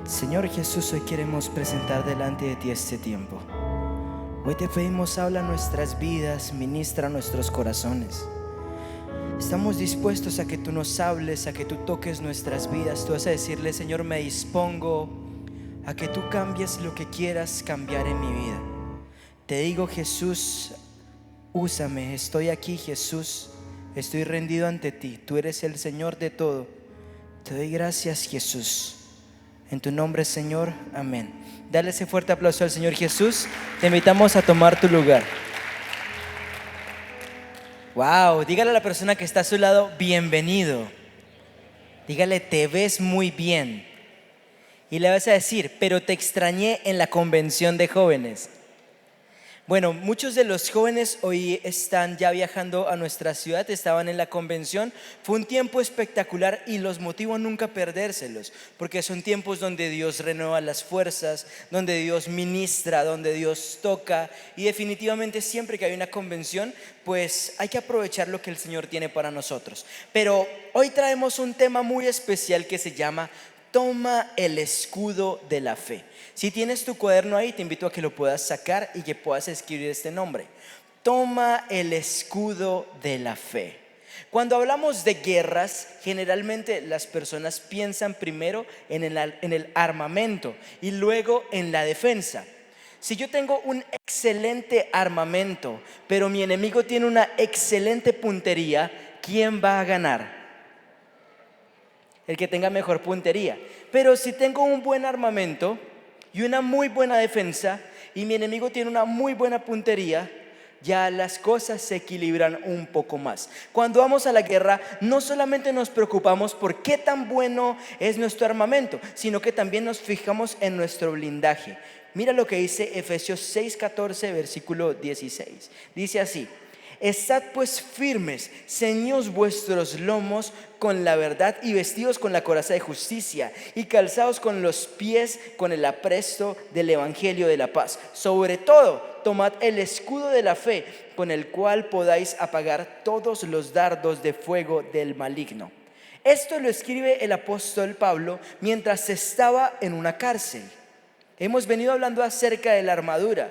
Señor Jesús, hoy queremos presentar delante de ti este tiempo. Hoy te pedimos, habla nuestras vidas, ministra nuestros corazones. Estamos dispuestos a que tú nos hables, a que tú toques nuestras vidas. Tú vas a decirle: Señor, me dispongo a que tú cambies lo que quieras cambiar en mi vida. Te digo, Jesús, úsame. Estoy aquí, Jesús. Estoy rendido ante ti. Tú eres el Señor de todo. Te doy gracias, Jesús. En tu nombre, Señor, amén. Dale ese fuerte aplauso al Señor Jesús. Te invitamos a tomar tu lugar. Wow, dígale a la persona que está a su lado: bienvenido. Dígale: te ves muy bien. Y le vas a decir: pero te extrañé en la convención de jóvenes. Bueno, muchos de los jóvenes hoy están ya viajando a nuestra ciudad, estaban en la convención. Fue un tiempo espectacular y los motivo a nunca perdérselos, porque son tiempos donde Dios renueva las fuerzas, donde Dios ministra, donde Dios toca. Y definitivamente siempre que hay una convención, pues hay que aprovechar lo que el Señor tiene para nosotros. Pero hoy traemos un tema muy especial que se llama: toma el escudo de la fe. Si tienes tu cuaderno ahí, te invito a que lo puedas sacar y que puedas escribir este nombre: toma el escudo de la fe. Cuando hablamos de guerras, generalmente las personas piensan primero en el armamento y luego en la defensa. Si yo tengo un excelente armamento, pero mi enemigo tiene una excelente puntería, ¿quién va a ganar? El que tenga mejor puntería. Pero si tengo un buen armamento y una muy buena defensa y mi enemigo tiene una muy buena puntería, ya las cosas se equilibran un poco más. Cuando vamos a la guerra, no solamente nos preocupamos por qué tan bueno es nuestro armamento, sino que también nos fijamos en nuestro blindaje. Mira lo que dice Efesios 6:14, versículo 16. Dice así: estad pues firmes, ceñidos vuestros lomos con la verdad y vestidos con la coraza de justicia y calzados con los pies con el apresto del evangelio de la paz. Sobre todo, tomad el escudo de la fe, con el cual podáis apagar todos los dardos de fuego del maligno. Esto lo escribe el apóstol Pablo mientras estaba en una cárcel. Hemos venido hablando acerca de la armadura.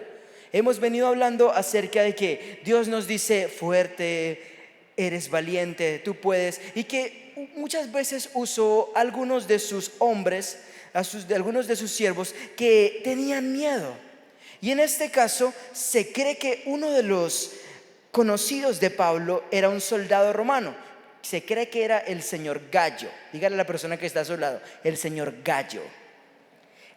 Hemos venido hablando acerca de que Dios nos dice: fuerte, eres valiente, tú puedes. Y que muchas veces usó algunos de sus hombres, algunos de sus siervos que tenían miedo. Y en este caso se cree que uno de los conocidos de Pablo era un soldado romano. Se cree que era el señor Gallo. Dígale a la persona que está a su lado: el señor Gallo.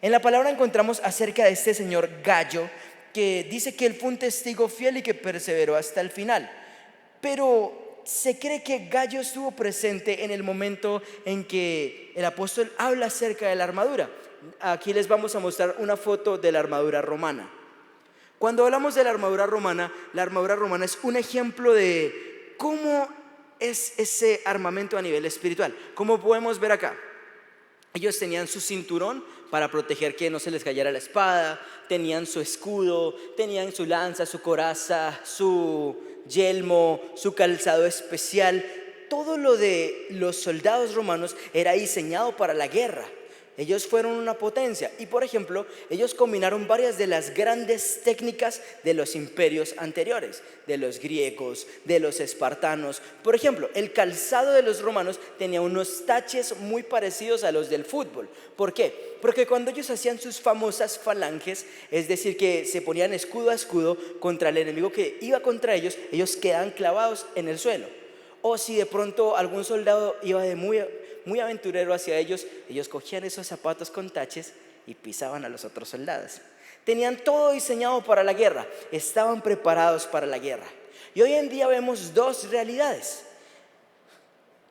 En la palabra encontramos acerca de este señor Gallo, que dice que él fue un testigo fiel y que perseveró hasta el final. Pero se cree que Gallo estuvo presente en el momento en que el apóstol habla acerca de la armadura. Aquí les vamos a mostrar una foto de la armadura romana. Cuando hablamos de la armadura romana es un ejemplo de cómo es ese armamento a nivel espiritual. Como podemos ver acá, ellos tenían su cinturón para proteger que no se les cayera la espada, tenían su escudo, tenían su lanza, su coraza, su yelmo, su calzado especial. Todo lo de los soldados romanos era diseñado para la guerra. Ellos fueron una potencia y, por ejemplo, ellos combinaron varias de las grandes técnicas de los imperios anteriores, de los griegos, de los espartanos. Por ejemplo, el calzado de los romanos tenía unos taches muy parecidos a los del fútbol. ¿Por qué? Porque cuando ellos hacían sus famosas falanges, es decir, que se ponían escudo a escudo contra el enemigo que iba contra ellos, ellos quedaban clavados en el suelo. O si de pronto algún soldado iba de muy aventurero hacia ellos, ellos cogían esos zapatos con taches y pisaban a los otros soldados. Tenían todo diseñado para la guerra, estaban preparados para la guerra. Y hoy en día vemos dos realidades.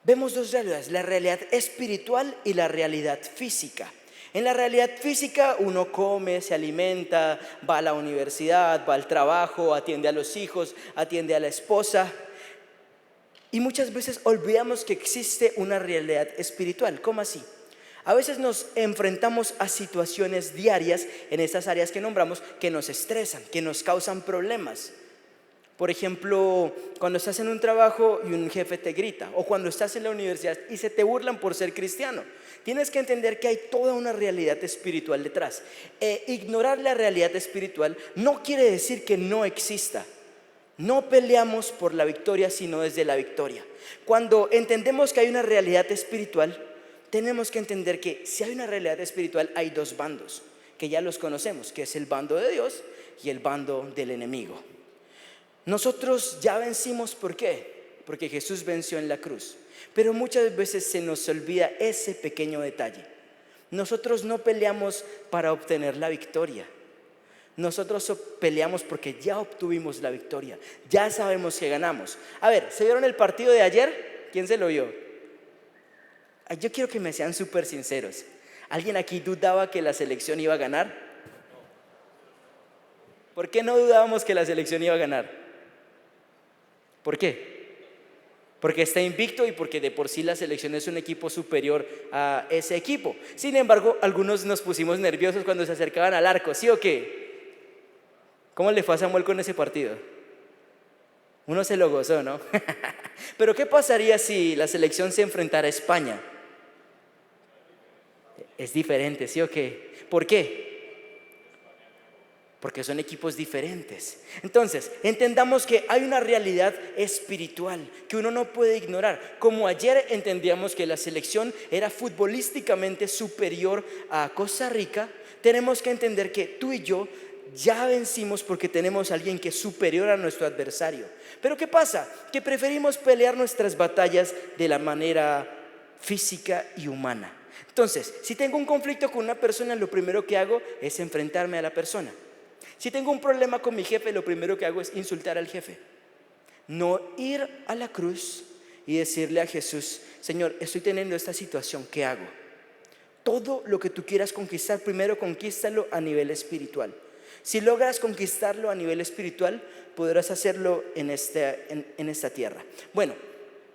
La realidad espiritual y la realidad física. En la realidad física uno come, se alimenta, va a la universidad, va al trabajo, atiende a los hijos, atiende a la esposa. Y muchas veces olvidamos que existe una realidad espiritual. ¿Cómo así? A veces nos enfrentamos a situaciones diarias en estas áreas que nombramos que nos estresan, que nos causan problemas. Por ejemplo, cuando estás en un trabajo y un jefe te grita, o cuando estás en la universidad y se te burlan por ser cristiano. Tienes que entender que hay toda una realidad espiritual detrás. Ignorar la realidad espiritual no quiere decir que no exista. No peleamos por la victoria, sino desde la victoria. Cuando entendemos que hay una realidad espiritual, tenemos que entender que si hay una realidad espiritual, hay dos bandos, que ya los conocemos, que es el bando de Dios y el bando del enemigo. Nosotros ya vencimos, ¿por qué? Porque Jesús venció en la cruz. Pero muchas veces se nos olvida ese pequeño detalle. Nosotros no peleamos para obtener la victoria. Nosotros peleamos porque ya obtuvimos la victoria. Ya sabemos que ganamos. A ver, ¿se vieron el partido de ayer? ¿Quién se lo vio? Yo quiero que me sean súper sinceros. ¿Alguien aquí dudaba que la selección iba a ganar? ¿Por qué no dudábamos que la selección iba a ganar? ¿Por qué? Porque está invicto y porque de por sí la selección es un equipo superior a ese equipo. Sin embargo, algunos nos pusimos nerviosos cuando se acercaban al arco, ¿sí o qué? ¿Cómo le fue a Samuel con ese partido? Uno se lo gozó, ¿no? Pero ¿qué pasaría si la selección se enfrentara a España? Es diferente, ¿sí o qué? ¿Por qué? Porque son equipos diferentes. Entonces, entendamos que hay una realidad espiritual que uno no puede ignorar. Como ayer entendíamos que la selección era futbolísticamente superior a Costa Rica, tenemos que entender que tú y yo ya vencimos porque tenemos a alguien que es superior a nuestro adversario. Pero ¿qué pasa? Que preferimos pelear nuestras batallas de la manera física y humana. Entonces, si tengo un conflicto con una persona, lo primero que hago es enfrentarme a la persona. Si tengo un problema con mi jefe, lo primero que hago es insultar al jefe. No ir a la cruz y decirle a Jesús: Señor, estoy teniendo esta situación, ¿qué hago? Todo lo que tú quieras conquistar, primero conquístalo a nivel espiritual. Si logras conquistarlo a nivel espiritual, podrás hacerlo en esta tierra. Bueno,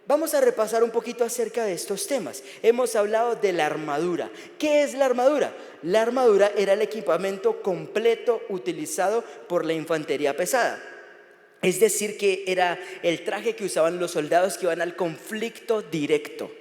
vamos a repasar un poquito acerca de estos temas. Hemos hablado de la armadura. ¿Qué es la armadura? La armadura era el equipamiento completo utilizado por la infantería pesada. Es decir, que era el traje que usaban los soldados que iban al conflicto directo.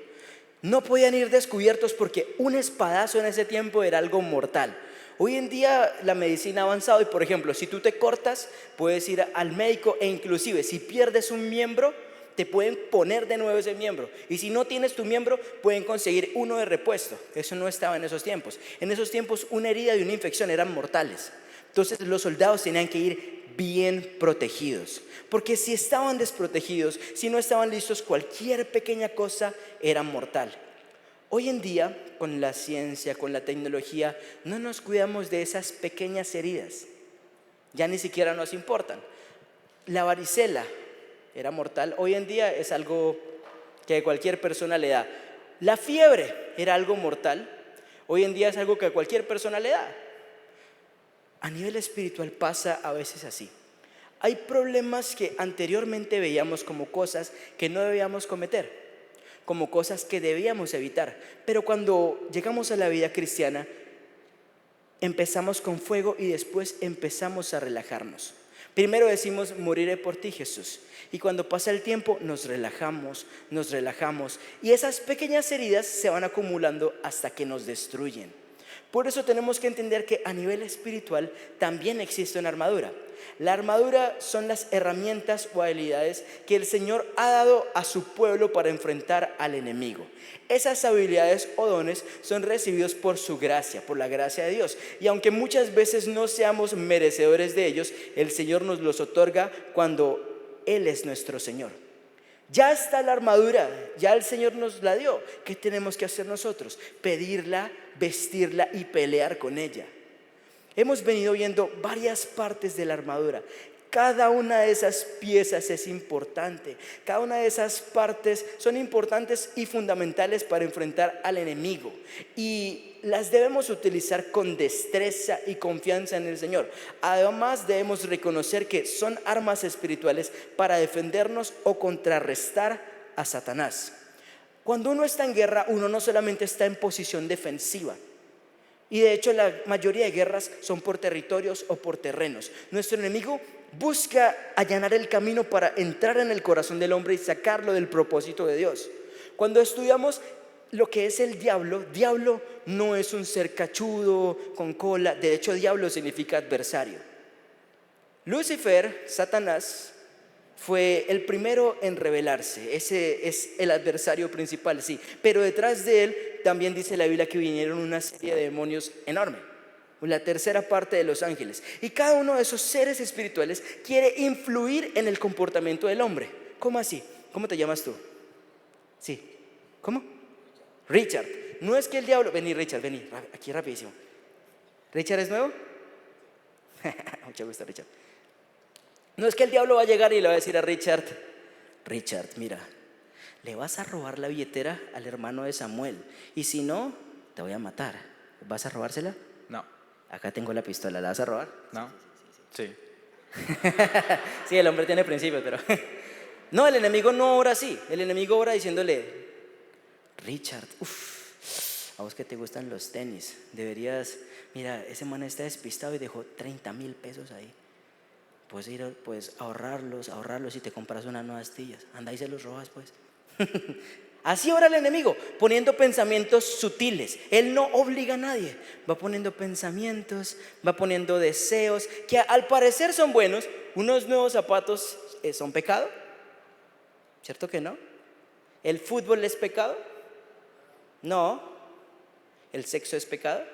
No podían ir descubiertos porque un espadazo en ese tiempo era algo mortal. Hoy en día la medicina ha avanzado y, por ejemplo, si tú te cortas, puedes ir al médico e inclusive si pierdes un miembro, te pueden poner de nuevo ese miembro. Y si no tienes tu miembro, pueden conseguir uno de repuesto. Eso no estaba en esos tiempos. En esos tiempos una herida y una infección eran mortales. Entonces los soldados tenían que ir bien protegidos. Porque si estaban desprotegidos, si no estaban listos, cualquier pequeña cosa era mortal. Hoy en día, con la ciencia, con la tecnología, no nos cuidamos de esas pequeñas heridas. Ya ni siquiera nos importan. La varicela era mortal. Hoy en día es algo que a cualquier persona le da. La fiebre era algo mortal. Hoy en día es algo que a cualquier persona le da. A nivel espiritual pasa a veces así. Hay problemas que anteriormente veíamos como cosas que no debíamos cometer, como cosas que debíamos evitar. Pero cuando llegamos a la vida cristiana, empezamos con fuego y después empezamos a relajarnos. Primero decimos: moriré por ti, Jesús. Y cuando pasa el tiempo nos relajamos. Y esas pequeñas heridas se van acumulando hasta que nos destruyen. Por eso tenemos que entender que a nivel espiritual también existe una armadura. La armadura son las herramientas o habilidades que el Señor ha dado a su pueblo para enfrentar al enemigo. Esas habilidades o dones son recibidos por su gracia, por la gracia de Dios. Y aunque muchas veces no seamos merecedores de ellos, el Señor nos los otorga cuando Él es nuestro Señor. Ya está la armadura, ya el Señor nos la dio. ¿Qué tenemos que hacer nosotros? Pedirla, vestirla y pelear con ella. Hemos venido viendo varias partes de la armadura. Cada una de esas piezas es importante. Cada una de esas partes son importantes y fundamentales para enfrentar al enemigo. Y las debemos utilizar con destreza y confianza en el Señor. Además, debemos reconocer que son armas espirituales para defendernos o contrarrestar a Satanás. Cuando uno está en guerra, uno no solamente está en posición defensiva. Y de hecho la mayoría de guerras son por territorios o por terrenos. Nuestro enemigo busca allanar el camino para entrar en el corazón del hombre y sacarlo del propósito de Dios. Cuando estudiamos lo que es el diablo, diablo no es un ser cachudo con cola. De hecho, diablo significa adversario. Lucifer, Satanás, fue el primero en rebelarse. Ese es el adversario principal, sí. Pero detrás de él también dice la Biblia que vinieron una serie de demonios enorme, la tercera parte de los ángeles. Y cada uno de esos seres espirituales quiere influir en el comportamiento del hombre. ¿Cómo así? ¿Cómo te llamas tú? Sí. ¿Cómo? Richard. No es que el diablo... Vení, Richard, vení, aquí rapidísimo. ¿Richard es nuevo? Mucho gusto, Richard. No es que el diablo va a llegar y le va a decir a Richard: Richard, mira, le vas a robar la billetera al hermano de Samuel, y si no, te voy a matar. ¿Vas a robársela? No, Acá tengo la pistola, ¿la vas a robar? no, sí. Sí, el hombre tiene principios, pero... No, el enemigo no ora así. El enemigo ora diciéndole: Richard, a vos que te gustan los tenis, deberías... Mira, ese man está despistado y dejó 30,000 pesos ahí. Puedes ir, puedes ahorrarlos y te compras unas nuevas astillas. Anda y se los robas, pues. Así ora el enemigo, poniendo pensamientos sutiles. Él no obliga a nadie, va poniendo pensamientos, va poniendo deseos que al parecer son buenos. Unos nuevos zapatos son pecado, ¿cierto que no? ¿El fútbol es pecado? No. ¿El sexo es pecado?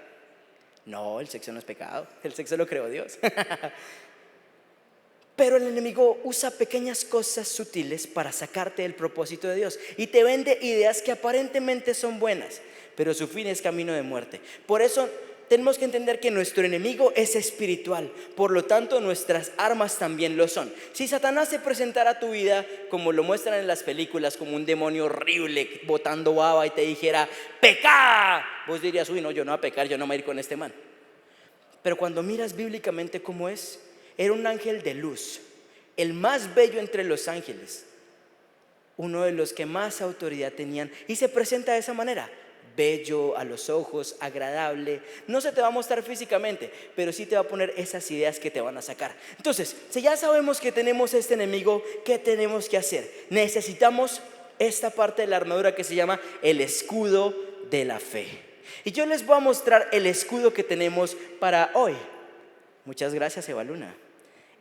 No, el sexo no es pecado, el sexo lo creó Dios. Pero el enemigo usa pequeñas cosas sutiles para sacarte del propósito de Dios y te vende ideas que aparentemente son buenas, pero su fin es camino de muerte. Por eso tenemos que entender que nuestro enemigo es espiritual, por lo tanto nuestras armas también lo son. Si Satanás se presentara a tu vida como lo muestran en las películas, como un demonio horrible botando baba y te dijera: ¡peca!, vos dirías: uy, no, yo no voy a pecar, yo no me voy a ir con este man. Pero cuando miras bíblicamente cómo es, era un ángel de luz, el más bello entre los ángeles, uno de los que más autoridad tenían, y se presenta de esa manera: bello a los ojos, agradable. No se te va a mostrar físicamente, pero sí te va a poner esas ideas que te van a sacar. Entonces, si ya sabemos que tenemos este enemigo, ¿qué tenemos que hacer? Necesitamos esta parte de la armadura que se llama el escudo de la fe. Y yo les voy a mostrar el escudo que tenemos para hoy. Muchas gracias, Eva Luna.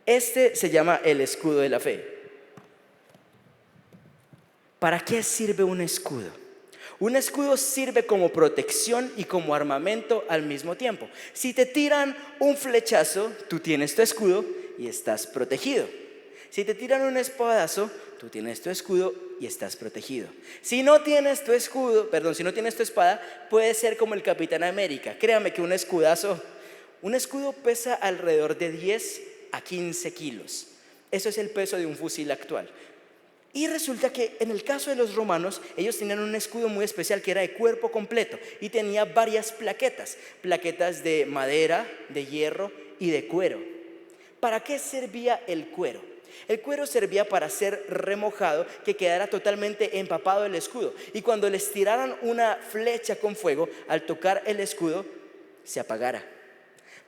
Este se llama el escudo de la fe. ¿Para qué sirve un escudo? Un escudo sirve como protección y como armamento al mismo tiempo. Si te tiran un flechazo, tú tienes tu escudo y estás protegido. Si te tiran un espadazo, tú tienes tu escudo y estás protegido. Si no tienes tu escudo, si no tienes tu espada, puedes ser como el Capitán América. Créame que un escudo pesa alrededor de 10 a 15 kilos. Eso es el peso de un fusil actual. Y resulta que en el caso de los romanos, ellos tenían un escudo muy especial que era de cuerpo completo y tenía varias plaquetas de madera, de hierro y de cuero. ¿Para qué servía el cuero? El cuero servía para ser remojado, que quedara totalmente empapado el escudo, y cuando les tiraran una flecha con fuego, al tocar el escudo se apagara.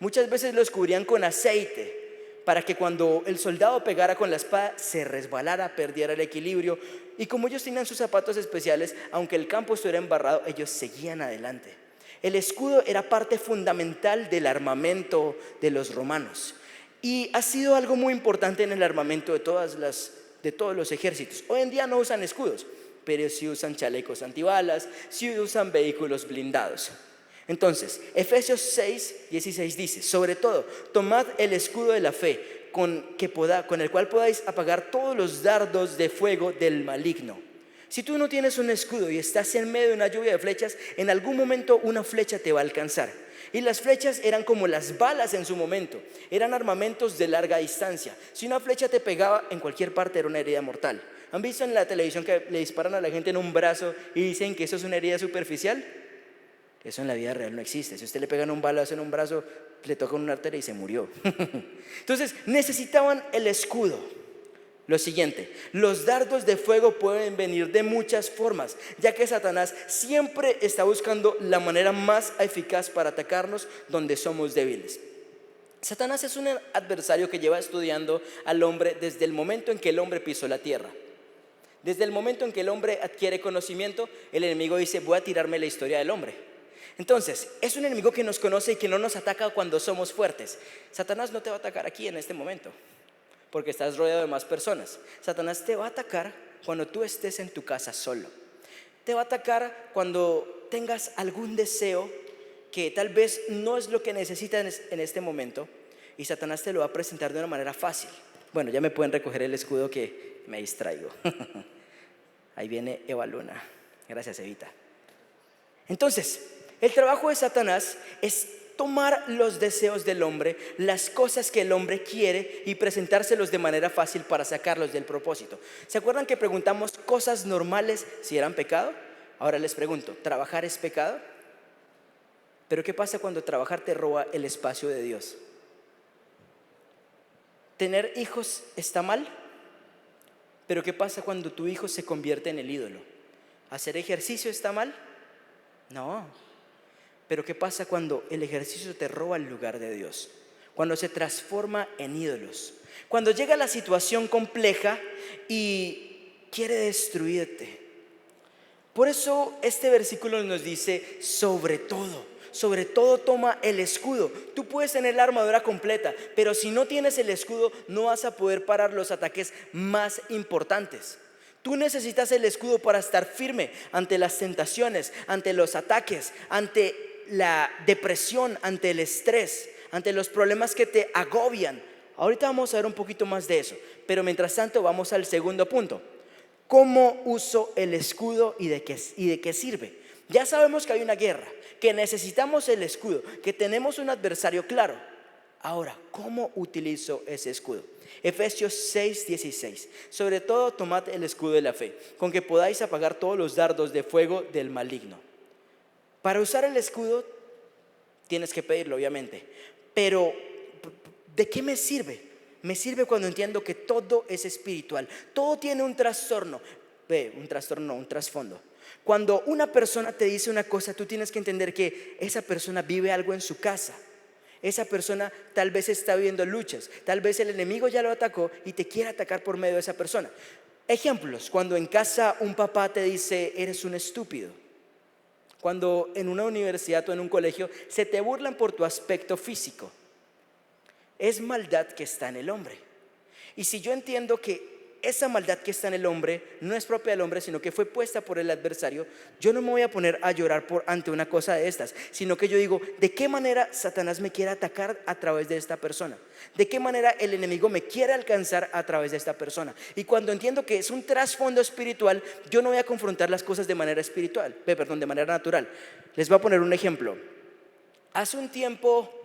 Muchas veces los cubrían con aceite para que cuando el soldado pegara con la espada se resbalara, perdiera el equilibrio. Y como ellos tenían sus zapatos especiales, aunque el campo estuviera embarrado, ellos seguían adelante. El escudo era parte fundamental del armamento de los romanos y ha sido algo muy importante en el armamento de todos los ejércitos. Hoy en día no usan escudos, pero sí usan chalecos antibalas, sí usan vehículos blindados. Entonces, Efesios 6:16 dice: sobre todo, tomad el escudo de la fe, con el cual podáis apagar todos los dardos de fuego del maligno. Si tú no tienes un escudo y estás en medio de una lluvia de flechas, en algún momento una flecha te va a alcanzar. Y las flechas eran como las balas en su momento, eran armamentos de larga distancia. Si una flecha te pegaba en cualquier parte, era una herida mortal. ¿Han visto en la televisión que le disparan a la gente en un brazo y dicen que eso es una herida superficial? Eso en la vida real no existe. Si usted le pegan un balazo en un brazo, le toca una arteria y se murió. Entonces necesitaban el escudo. Lo siguiente: los dardos de fuego pueden venir de muchas formas, ya que Satanás siempre está buscando la manera más eficaz para atacarnos donde somos débiles. Satanás es un adversario que lleva estudiando al hombre desde el momento en que el hombre pisó la tierra. Desde el momento en que el hombre adquiere conocimiento, el enemigo dice, voy a tirarme la historia del hombre. Entonces, es un enemigo que nos conoce y que no nos ataca cuando somos fuertes. Satanás no te va a atacar aquí en este momento, porque estás rodeado de más personas. Satanás te va a atacar cuando tú estés en tu casa solo. Te va a atacar cuando tengas algún deseo que tal vez no es lo que necesitas en este momento, y Satanás te lo va a presentar de una manera fácil. Bueno, ya me pueden recoger el escudo que me distraigo. Ahí viene Eva Luna. Gracias, Evita. Entonces, el trabajo de Satanás es tomar los deseos del hombre, las cosas que el hombre quiere, y presentárselos de manera fácil para sacarlos del propósito. ¿Se acuerdan que preguntamos cosas normales si eran pecado? Ahora les pregunto, ¿trabajar es pecado? Pero ¿qué pasa cuando trabajar te roba el espacio de Dios? ¿Tener hijos está mal? Pero ¿qué pasa cuando tu hijo se convierte en el ídolo? ¿Hacer ejercicio está mal? No. Pero ¿qué pasa cuando el ejercicio te roba el lugar de Dios? Cuando se transforma en ídolos. Cuando llega la situación compleja y quiere destruirte. Por eso este versículo nos dice, sobre todo toma el escudo. Tú puedes tener la armadura completa, pero si no tienes el escudo no vas a poder parar los ataques más importantes. Tú necesitas el escudo para estar firme ante las tentaciones, ante los ataques, ante la depresión, ante el estrés, ante los problemas que te agobian. Ahorita vamos a ver un poquito más de eso, pero mientras tanto vamos al segundo punto. ¿Cómo uso el escudo y de qué sirve? Ya sabemos que hay una guerra, que necesitamos el escudo, que tenemos un adversario claro. Ahora, ¿cómo utilizo ese escudo? Efesios 6:16. Sobre todo tomad el escudo de la fe, con que podáis apagar todos los dardos de fuego del maligno. Para usar el escudo tienes que pedirlo, obviamente. Pero ¿de qué me sirve? Me sirve cuando entiendo que todo es espiritual. Todo tiene un trastorno. Un trasfondo. Cuando una persona te dice una cosa, tú tienes que entender que esa persona vive algo en su casa. Esa persona tal vez está viviendo luchas. Tal vez el enemigo ya lo atacó y te quiere atacar por medio de esa persona. Ejemplos, cuando en casa un papá te dice, eres un estúpido. Cuando en una universidad o en un colegio se te burlan por tu aspecto físico. Es maldad que está en el hombre. Y si yo entiendo que esa maldad que está en el hombre no es propia del hombre, sino que fue puesta por el adversario, yo no me voy a poner a llorar ante una cosa de estas, sino que yo digo, ¿de qué manera Satanás me quiere atacar a través de esta persona? ¿De qué manera el enemigo me quiere alcanzar a través de esta persona? Y cuando entiendo que es un trasfondo espiritual, yo no voy a confrontar las cosas de manera de manera natural. Les voy a poner un ejemplo. Hace un tiempo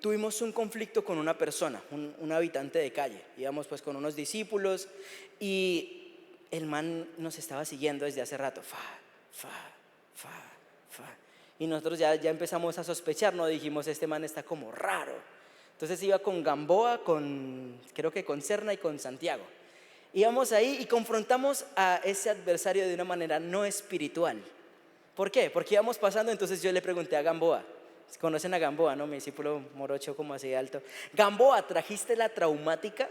tuvimos un conflicto con una persona, un habitante de calle. Íbamos pues con unos discípulos y el man nos estaba siguiendo desde hace rato. Y nosotros ya empezamos a sospechar, ¿no? Dijimos, este man está como raro. Entonces iba con Gamboa, creo que con Serna y con Santiago. Íbamos ahí y confrontamos a ese adversario de una manera no espiritual. ¿Por qué? Porque íbamos pasando, entonces yo le pregunté a Gamboa. Conocen a Gamboa, ¿no? Mi discípulo morocho como así alto. Gamboa, ¿trajiste la traumática?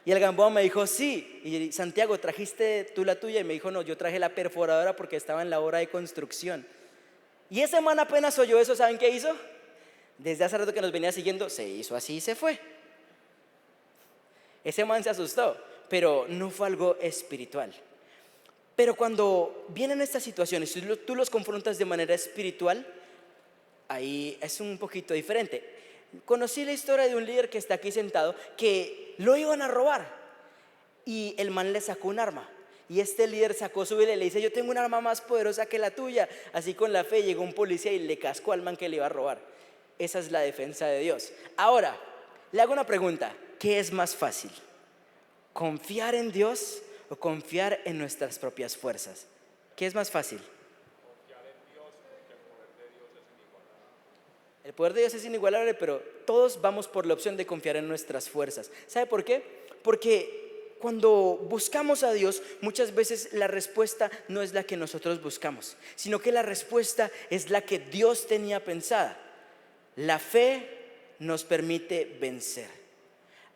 Y el Gamboa me dijo, sí. Y Santiago, ¿trajiste tú la tuya? Y me dijo, no, yo traje la perforadora porque estaba en la obra de construcción. Y ese man apenas oyó eso, ¿saben qué hizo? Desde hace rato que nos venía siguiendo, se hizo así y se fue. Ese man se asustó, pero no fue algo espiritual. Pero cuando vienen estas situaciones, si tú los confrontas de manera espiritual, ahí es un poquito diferente. Conocí la historia de un líder que está aquí sentado, que lo iban a robar y el man le sacó un arma. Y este líder sacó su Biblia y le dice, yo tengo un arma más poderosa que la tuya. Así con la fe llegó un policía y le cascó al man que le iba a robar. Esa es la defensa de Dios. Ahora, le hago una pregunta. ¿Qué es más fácil? ¿Confiar en Dios o confiar en nuestras propias fuerzas? ¿Qué es más fácil? El poder de Dios es inigualable, pero todos vamos por la opción de confiar en nuestras fuerzas. ¿Sabe por qué? Porque cuando buscamos a Dios, muchas veces la respuesta no es la que nosotros buscamos, sino que la respuesta es la que Dios tenía pensada. La fe nos permite vencer.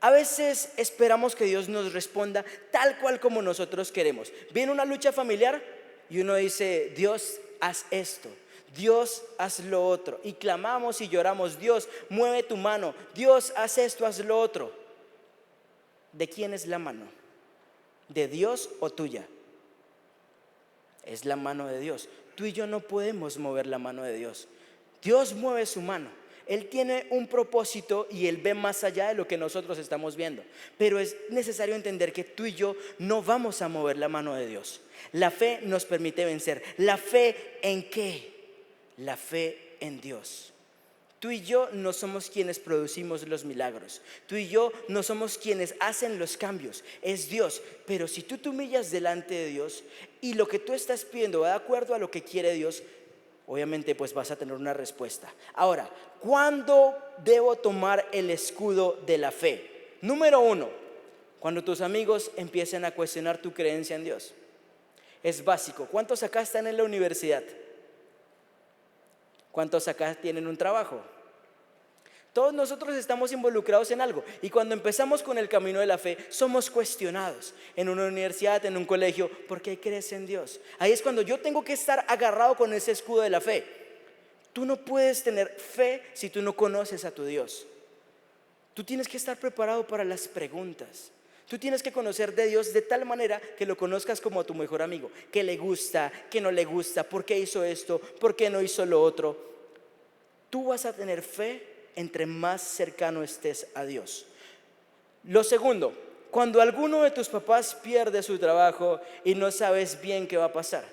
A veces esperamos que Dios nos responda tal cual como nosotros queremos. Viene una lucha familiar y uno dice: Dios, haz esto, Dios, haz lo otro. Y clamamos y lloramos: Dios, mueve tu mano, Dios, haz esto, haz lo otro. ¿De quién es la mano? ¿De Dios o tuya? Es la mano de Dios. Tú y yo no podemos mover la mano de Dios. Dios mueve su mano. Él tiene un propósito y Él ve más allá de lo que nosotros estamos viendo. Pero es necesario entender que tú y yo no vamos a mover la mano de Dios. La fe nos permite vencer. ¿La fe en qué? La fe en Dios. Tú y yo no somos quienes producimos los milagros. Tú y yo no somos quienes hacen los cambios. Es Dios. Pero si tú te humillas delante de Dios y lo que tú estás pidiendo va de acuerdo a lo que quiere Dios, obviamente pues vas a tener una respuesta. Ahora, ¿cuándo debo tomar el escudo de la fe? Número 1, cuando tus amigos empiecen a cuestionar tu creencia en Dios. Es básico. ¿Cuántos acá están en la universidad? ¿Cuántos acá tienen un trabajo? Todos nosotros estamos involucrados en algo. Y cuando empezamos con el camino de la fe, somos cuestionados en una universidad, en un colegio. ¿Por qué crees en Dios? Ahí es cuando yo tengo que estar agarrado con ese escudo de la fe. Tú no puedes tener fe si tú no conoces a tu Dios. Tú tienes que estar preparado para las preguntas. Tú tienes que conocer de Dios de tal manera que lo conozcas como a tu mejor amigo. ¿Qué le gusta? ¿Qué no le gusta? ¿Por qué hizo esto? ¿Por qué no hizo lo otro? Tú vas a tener fe entre más cercano estés a Dios. Lo segundo, cuando alguno de tus papás pierde su trabajo y no sabes bien qué va a pasar.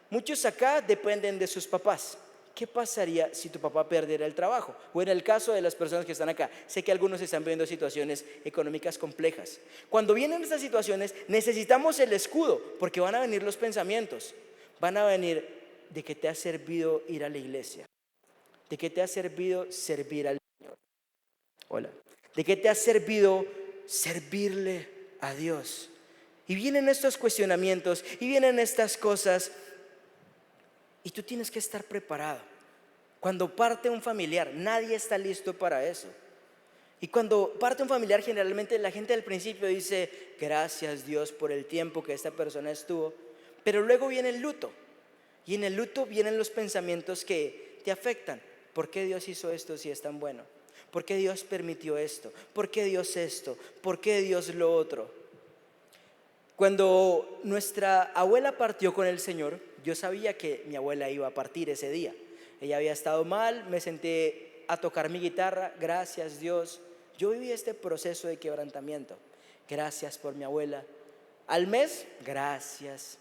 Muchos acá dependen de sus papás. ¿Qué pasaría si tu papá perdiera el trabajo? O en el caso de las personas que están acá, sé que algunos están viviendo situaciones económicas complejas. Cuando vienen estas situaciones, necesitamos el escudo, porque van a venir los pensamientos. Van a venir: ¿de qué te ha servido ir a la iglesia? ¿De qué te ha servido servir al Señor? Hola. ¿De qué te ha servido servirle a Dios? Y vienen estos cuestionamientos y vienen estas cosas. Y tú tienes que estar preparado. Cuando parte un familiar, nadie está listo para eso. Y cuando parte un familiar, generalmente la gente al principio dice: gracias Dios por el tiempo que esta persona estuvo. Pero luego viene el luto. Y en el luto vienen los pensamientos que te afectan. ¿Por qué Dios hizo esto si es tan bueno? ¿Por qué Dios permitió esto? ¿Por qué Dios esto? ¿Por qué Dios lo otro? Cuando nuestra abuela partió con el Señor, yo sabía que mi abuela iba a partir ese día. Ella había estado mal, me senté a tocar mi guitarra. Gracias Dios. Yo viví este proceso de quebrantamiento. Gracias por mi abuela. Al mes, gracias.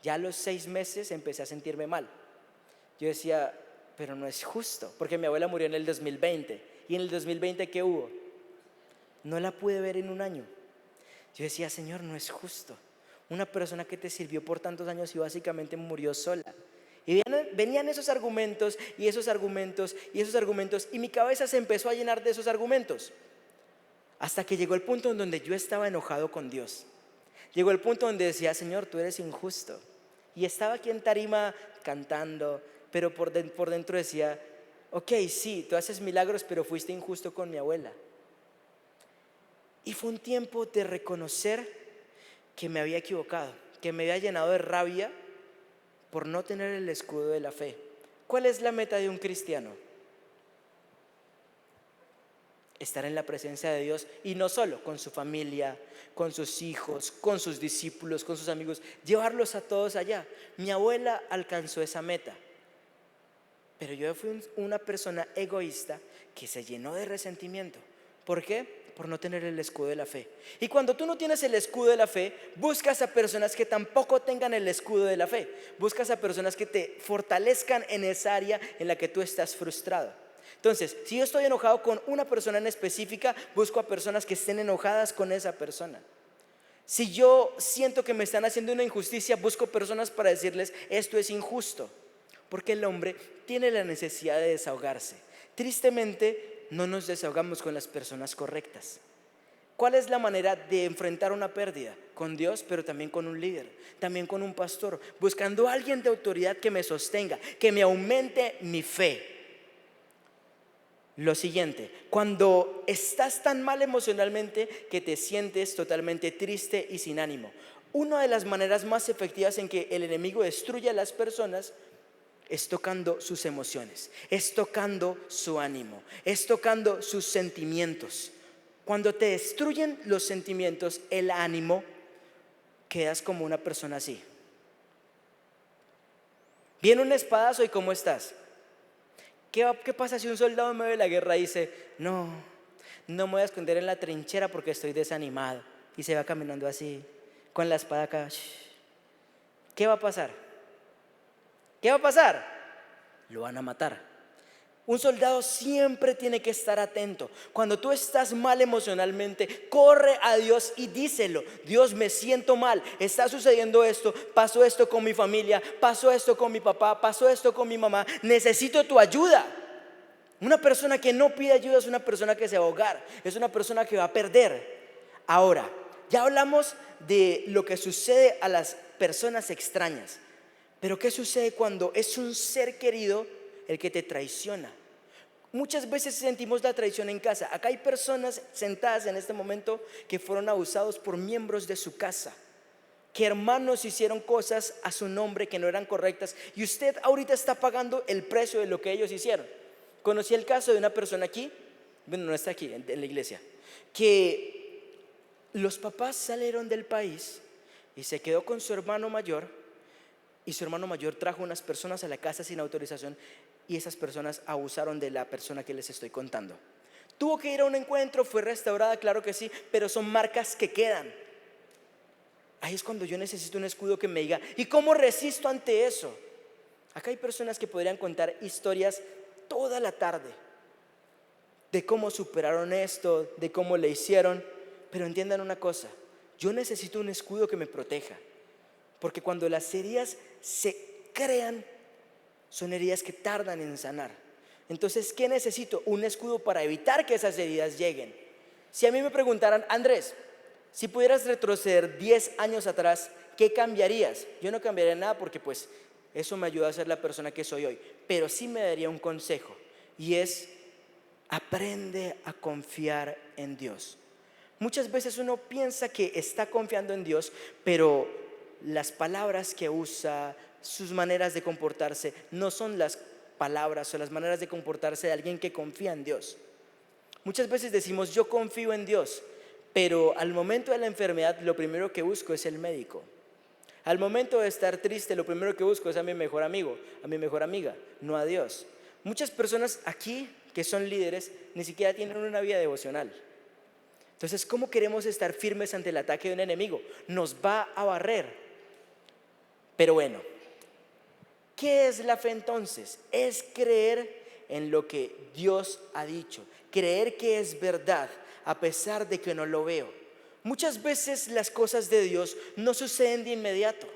Ya a los 6 meses empecé a sentirme mal. Yo decía: pero no es justo, porque mi abuela murió en el 2020. ¿Y en el 2020 qué hubo? No la pude ver en un año. Yo decía: Señor, no es justo. Una persona que te sirvió por tantos años y básicamente murió sola. Y venían esos argumentos y esos argumentos y esos argumentos, y mi cabeza se empezó a llenar de esos argumentos. Hasta que llegó el punto en donde yo estaba enojado con Dios. Llegó el punto donde decía: Señor, tú eres injusto. Y estaba aquí en tarima cantando, pero por dentro decía: ok, sí, tú haces milagros, pero fuiste injusto con mi abuela. Y fue un tiempo de reconocer que me había equivocado, que me había llenado de rabia por no tener el escudo de la fe. ¿Cuál es la meta de un cristiano? Estar en la presencia de Dios, y no solo con su familia, con sus hijos, con sus discípulos, con sus amigos, llevarlos a todos allá. Mi abuela alcanzó esa meta, pero yo fui una persona egoísta que se llenó de resentimiento. ¿Por qué? Por no tener el escudo de la fe. Y cuando tú no tienes el escudo de la fe, buscas a personas que tampoco tengan el escudo de la fe. Buscas a personas que te fortalezcan en esa área en la que tú estás frustrado. Entonces, si yo estoy enojado con una persona en específica, busco a personas que estén enojadas con esa persona. Si yo siento que me están haciendo una injusticia, busco personas para decirles: esto es injusto. Porque el hombre tiene la necesidad de desahogarse. Tristemente, no nos desahogamos con las personas correctas. ¿Cuál es la manera de enfrentar una pérdida? Con Dios, pero también con un líder, también con un pastor, buscando a alguien de autoridad que me sostenga, que me aumente mi fe. lo siguiente: cuando estás tan mal emocionalmente que te sientes totalmente triste y sin ánimo, una de las maneras más efectivas en que el enemigo destruye a las personas es tocando sus emociones, es tocando su ánimo, es tocando sus sentimientos. Cuando te destruyen los sentimientos, el ánimo, quedas como una persona así. Viene un espadazo y ¿cómo estás? ¿Qué pasa si un soldado en medio de la guerra dice: no, no me voy a esconder en la trinchera porque estoy desanimado? Y se va caminando así, con la espada acá. ¿Qué va a pasar? ¿Qué va a pasar? Lo van a matar. Un soldado siempre tiene que estar atento. Cuando tú estás mal emocionalmente, corre a Dios y díselo: Dios, me siento mal, está sucediendo esto, pasó esto con mi familia, pasó esto con mi papá, pasó esto con mi mamá, necesito tu ayuda. Una persona que no pide ayuda es una persona que se va a ahogar, es una persona que va a perder. Ahora, ya hablamos de lo que sucede a las personas extrañas, pero ¿qué sucede cuando es un ser querido el que te traiciona? Muchas veces sentimos la traición en casa. Acá hay personas sentadas en este momento que fueron abusados por miembros de su casa, que hermanos hicieron cosas a su nombre que no eran correctas, y usted ahorita está pagando el precio de lo que ellos hicieron. Conocí el caso de una persona aquí, bueno, no está aquí en la iglesia, que los papás salieron del país y se quedó con su hermano mayor, y su hermano mayor trajo unas personas a la casa sin autorización, y esas personas abusaron de la persona que les estoy contando. Tuvo que ir a un encuentro, fue restaurada, claro que sí, pero son marcas que quedan. Ahí es cuando yo necesito un escudo que me diga: ¿y cómo resisto ante eso? Acá hay personas que podrían contar historias toda la tarde de cómo superaron esto, de cómo le hicieron, pero entiendan una cosa: yo necesito un escudo que me proteja, porque cuando las heridas se crean, son heridas que tardan en sanar. Entonces, ¿qué necesito? Un escudo para evitar que esas heridas lleguen. Si a mí me preguntaran: Andrés, si pudieras retroceder 10 años atrás, ¿qué cambiarías? Yo no cambiaría nada, porque pues eso me ayuda a ser la persona que soy hoy, pero sí me daría un consejo, y es: aprende a confiar en Dios. Muchas veces uno piensa que está confiando en Dios, pero las palabras que usa, sus maneras de comportarse, no son las palabras o las maneras de comportarse de alguien que confía en Dios. Muchas veces decimos: yo confío en Dios, pero al momento de la enfermedad lo primero que busco es el médico. Al momento de estar triste, lo primero que busco es a mi mejor amigo, a mi mejor amiga, no a Dios. Muchas personas aquí que son líderes ni siquiera tienen una vida devocional. Entonces, ¿cómo queremos estar firmes ante el ataque de un enemigo? Nos va a barrer. Pero bueno, ¿qué es la fe entonces? Es creer en lo que Dios ha dicho, creer que es verdad a pesar de que no lo veo. Muchas veces las cosas de Dios no suceden de inmediato.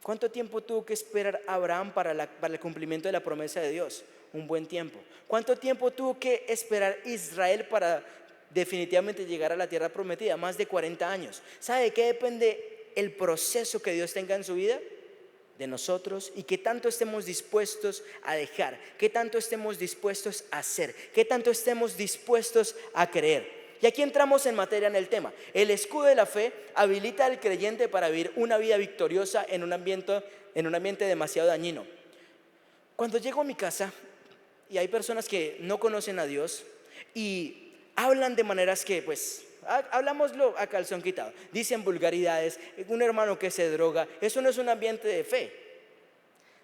¿Cuánto tiempo tuvo que esperar Abraham para el cumplimiento de la promesa de Dios? Un buen tiempo. ¿Cuánto tiempo tuvo que esperar Israel para definitivamente llegar a la tierra prometida? Más de 40 años. ¿Sabe de qué depende el proceso que Dios tenga en su vida? De nosotros, y qué tanto estemos dispuestos a dejar, qué tanto estemos dispuestos a hacer, qué tanto estemos dispuestos a creer. Y aquí entramos en materia en el tema. El escudo de la fe habilita al creyente para vivir una vida victoriosa en un ambiente demasiado dañino. Cuando llego a mi casa y hay personas que no conocen a Dios y hablan de maneras que pues hablámoslo a calzón quitado, dicen vulgaridades, un hermano que se droga, eso no es un ambiente de fe.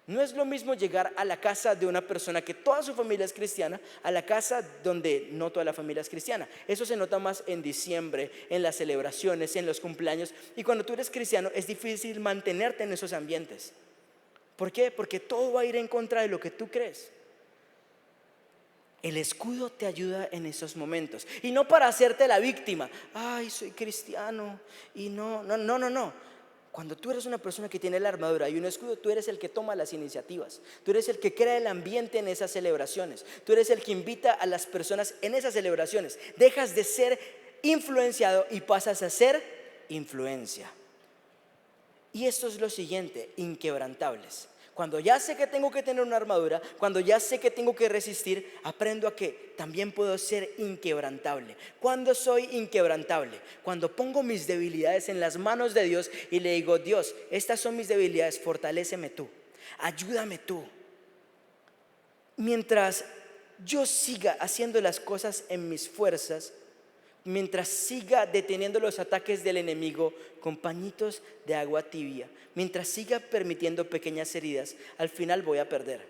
No es lo mismo llegar a la casa de una persona que toda su familia es cristiana, a la casa donde no toda la familia es cristiana. Eso se nota más en diciembre, en las celebraciones, en los cumpleaños, y cuando tú eres cristiano es difícil mantenerte en esos ambientes. ¿Por qué? Porque todo va a ir en contra de lo que tú crees. El escudo te ayuda en esos momentos, y no para hacerte la víctima. Ay, soy cristiano y no. Cuando tú eres una persona que tiene la armadura y un escudo, tú eres el que toma las iniciativas, tú eres el que crea el ambiente en esas celebraciones, tú eres el que invita a las personas en esas celebraciones. Dejas de ser influenciado y pasas a ser influencia. Y esto es lo siguiente: inquebrantables. Cuando ya sé que tengo que tener una armadura, cuando ya sé que tengo que resistir, aprendo a que también puedo ser inquebrantable. ¿Cuándo soy inquebrantable? Cuando pongo mis debilidades en las manos de Dios y le digo: Dios, estas son mis debilidades, fortaléceme tú, ayúdame tú. Mientras yo siga haciendo las cosas en mis fuerzas, mientras siga deteniendo los ataques del enemigo con pañitos de agua tibia, mientras siga permitiendo pequeñas heridas, al final voy a perder.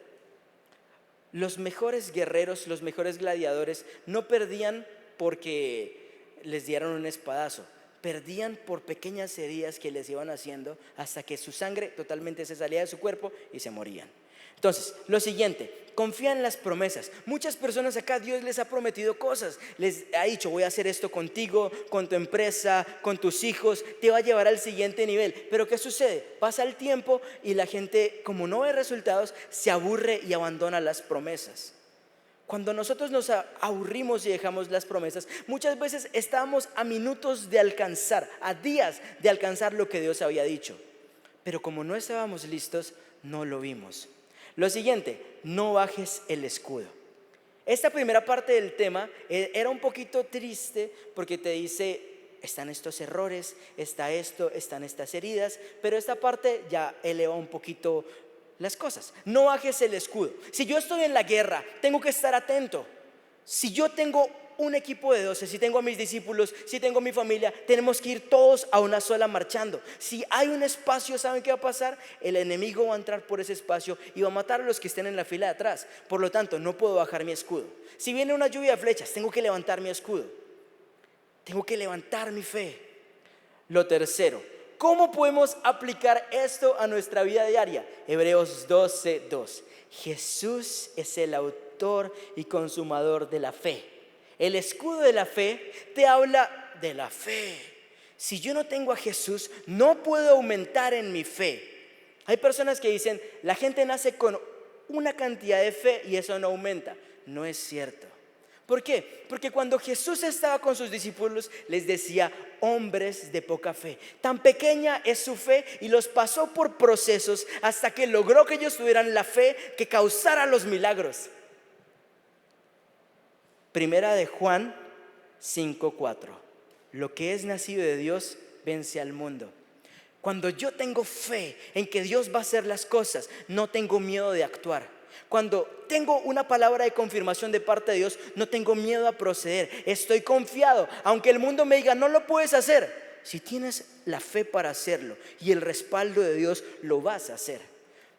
Los mejores guerreros, los mejores gladiadores no perdían porque les dieron un espadazo, perdían por pequeñas heridas que les iban haciendo hasta que su sangre totalmente se salía de su cuerpo y se morían. Entonces, lo siguiente, confía en las promesas. Muchas personas acá Dios les ha prometido cosas, les ha dicho: voy a hacer esto contigo, con tu empresa, con tus hijos, te va a llevar al siguiente nivel. Pero ¿qué sucede? Pasa el tiempo y la gente, como no ve resultados, se aburre y abandona las promesas. Cuando nosotros nos aburrimos y dejamos las promesas, muchas veces estamos a minutos de alcanzar, a días de alcanzar lo que Dios había dicho. Pero como no estábamos listos, no lo vimos. Lo siguiente, no bajes el escudo. Esta primera parte del tema era un poquito triste porque te dice: están estos errores, está esto, están estas heridas. Pero esta parte ya eleva un poquito las cosas. No bajes el escudo. Si yo estoy en la guerra, tengo que estar atento. Si yo tengo un equipo de 12, si tengo a mis discípulos, si tengo a mi familia, tenemos que ir todos a una sola marchando. Si hay un espacio, ¿saben qué va a pasar? El enemigo va a entrar por ese espacio y va a matar a los que estén en la fila de atrás. Por lo tanto, no puedo bajar mi escudo. Si viene una lluvia de flechas, tengo que levantar mi escudo. Tengo que levantar mi fe. Lo tercero, ¿cómo podemos aplicar esto a nuestra vida diaria? Hebreos 12:2. Jesús es el autor y consumador de la fe. El escudo de la fe te habla de la fe. Si yo no tengo a Jesús, no puedo aumentar en mi fe. Hay personas que dicen: la gente nace con una cantidad de fe y eso no aumenta. No es cierto. ¿Por qué? Porque cuando Jesús estaba con sus discípulos, les decía: hombres de poca fe. Tan pequeña es su fe, y los pasó por procesos hasta que logró que ellos tuvieran la fe que causara los milagros. Primera de Juan 5:4. Lo que es nacido de Dios vence al mundo. Cuando yo tengo fe en que Dios va a hacer las cosas, no tengo miedo de actuar. Cuando tengo una palabra de confirmación de parte de Dios, no tengo miedo a proceder. Estoy confiado, aunque el mundo me diga: no lo puedes hacer. Si tienes la fe para hacerlo y el respaldo de Dios, lo vas a hacer.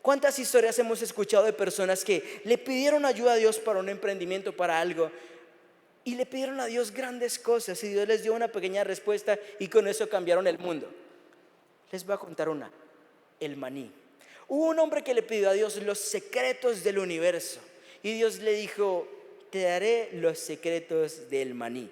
¿Cuántas historias hemos escuchado de personas que le pidieron ayuda a Dios para un emprendimiento, para algo, y le pidieron a Dios grandes cosas y Dios les dio una pequeña respuesta y con eso cambiaron el mundo? Les voy a contar una: el maní. Hubo un hombre que le pidió a Dios los secretos del universo y Dios le dijo: te daré los secretos del maní.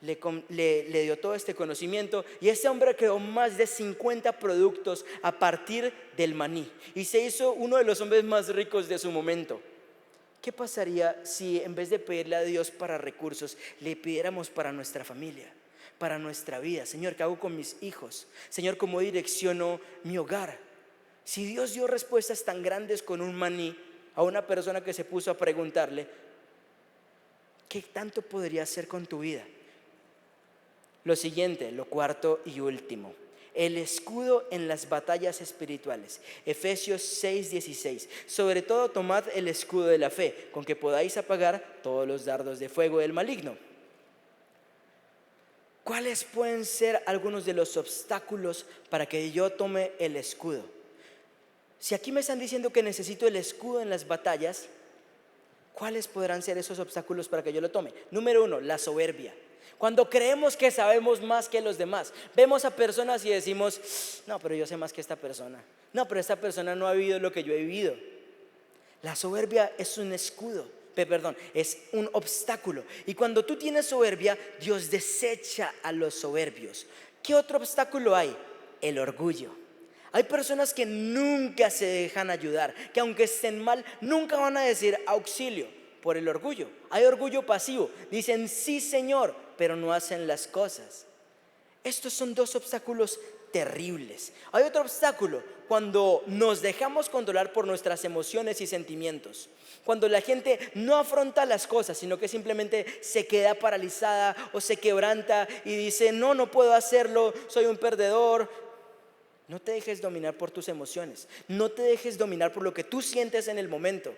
Le dio todo este conocimiento y ese hombre creó más de 50 productos a partir del maní y se hizo uno de los hombres más ricos de su momento. ¿Qué pasaría si en vez de pedirle a Dios para recursos, le pidiéramos para nuestra familia, para nuestra vida? Señor, ¿qué hago con mis hijos? Señor, ¿cómo direcciono mi hogar? Si Dios dio respuestas tan grandes con un maní a una persona que se puso a preguntarle, ¿qué tanto podría hacer con tu vida? Lo siguiente, lo cuarto y último: el escudo en las batallas espirituales. Efesios 6:16. Sobre todo tomad el escudo de la fe, con que podáis apagar todos los dardos de fuego del maligno. ¿Cuáles pueden ser algunos de los obstáculos para que yo tome el escudo? Si aquí me están diciendo que necesito el escudo en las batallas, ¿cuáles podrán ser esos obstáculos para que yo lo tome? Número 1, la soberbia. Cuando creemos que sabemos más que los demás, vemos a personas y decimos: no, pero yo sé más que esta persona. No, pero esta persona no ha vivido lo que yo he vivido. La soberbia es un escudo, es un obstáculo. Y cuando tú tienes soberbia, Dios desecha a los soberbios. ¿Qué otro obstáculo hay? El orgullo. Hay personas que nunca se dejan ayudar, que aunque estén mal, nunca van a decir auxilio por el orgullo. Hay orgullo pasivo, dicen sí Señor, pero no hacen las cosas. Estos son dos obstáculos terribles. Hay otro obstáculo, cuando nos dejamos controlar por nuestras emociones y sentimientos. Cuando la gente no afronta las cosas, sino que simplemente se queda paralizada o se quebranta y dice, no, no puedo hacerlo, soy un perdedor. No te dejes dominar por tus emociones. No te dejes dominar por lo que tú sientes en el momento.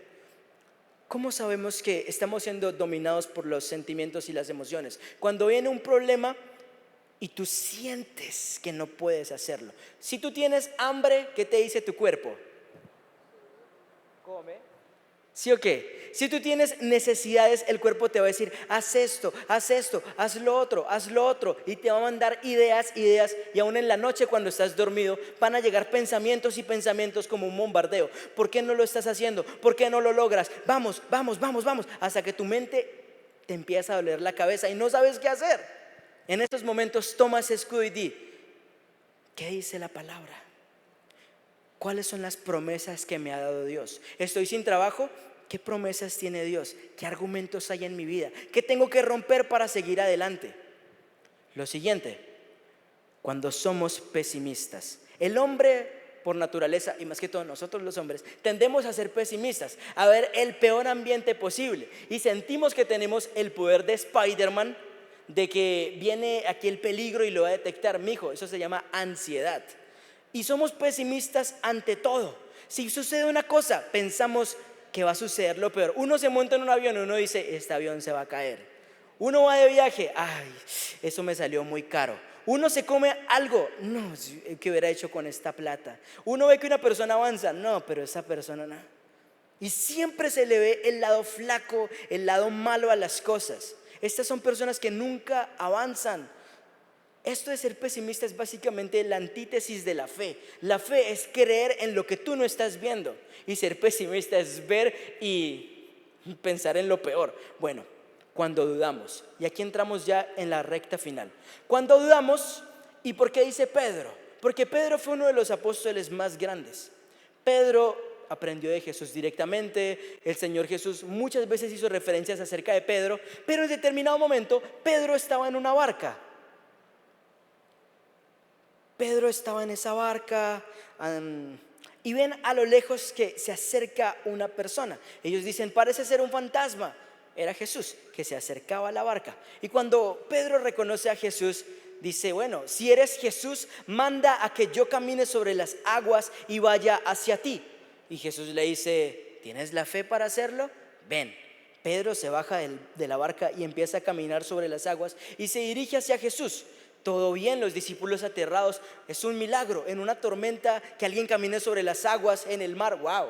¿Cómo sabemos que estamos siendo dominados por los sentimientos y las emociones? Cuando viene un problema y tú sientes que no puedes hacerlo. Si tú tienes hambre, ¿qué te dice tu cuerpo? Come. ¿Sí o qué? Si tú tienes necesidades, el cuerpo te va a decir, haz esto, haz lo otro. Y te va a mandar ideas. Y aún en la noche cuando estás dormido, van a llegar pensamientos y pensamientos como un bombardeo. ¿Por qué no lo estás haciendo? ¿Por qué no lo logras? Vamos. Hasta que tu mente te empieza a doler la cabeza y no sabes qué hacer. En estos momentos toma ese escudo y di, ¿qué dice la palabra? ¿Cuáles son las promesas que me ha dado Dios? ¿Estoy sin trabajo? ¿Qué promesas tiene Dios? ¿Qué argumentos hay en mi vida? ¿Qué tengo que romper para seguir adelante? Lo siguiente, cuando somos pesimistas. El hombre por naturaleza, y más que todo nosotros los hombres, tendemos a ser pesimistas, a ver el peor ambiente posible. Y sentimos que tenemos el poder de Spider-Man, de que viene aquí el peligro y lo va a detectar. Mijo, eso se llama ansiedad. Y somos pesimistas ante todo. Si sucede una cosa, pensamos que va a suceder lo peor. Uno se monta en un avión y uno dice, este avión se va a caer. Uno va de viaje, ay, eso me salió muy caro. Uno se come algo, no, ¿qué hubiera hecho con esta plata? Uno ve que una persona avanza, no, pero esa persona no. Y siempre se le ve el lado flaco, el lado malo a las cosas. Estas son personas que nunca avanzan. Esto de ser pesimista es básicamente la antítesis de la fe. La fe es creer en lo que tú no estás viendo. Y ser pesimista es ver y pensar en lo peor. Bueno, cuando dudamos. Y aquí entramos ya en la recta final. Cuando dudamos, ¿y por qué dice Pedro? Porque Pedro fue uno de los apóstoles más grandes. Pedro aprendió de Jesús directamente. El Señor Jesús muchas veces hizo referencias acerca de Pedro, pero en determinado momento Pedro estaba en una barca. Pedro estaba en esa barca y ven a lo lejos que se acerca una persona. Ellos dicen, parece ser un fantasma. Era Jesús que se acercaba a la barca. Y cuando Pedro reconoce a Jesús, dice, bueno, si eres Jesús, manda a que yo camine sobre las aguas y vaya hacia ti. Y Jesús le dice, ¿tienes la fe para hacerlo? Ven. Pedro se baja de la barca y empieza a caminar sobre las aguas y se dirige hacia Jesús. Todo bien, los discípulos aterrados. Es un milagro, en una tormenta, que alguien camine sobre las aguas en el mar. Wow.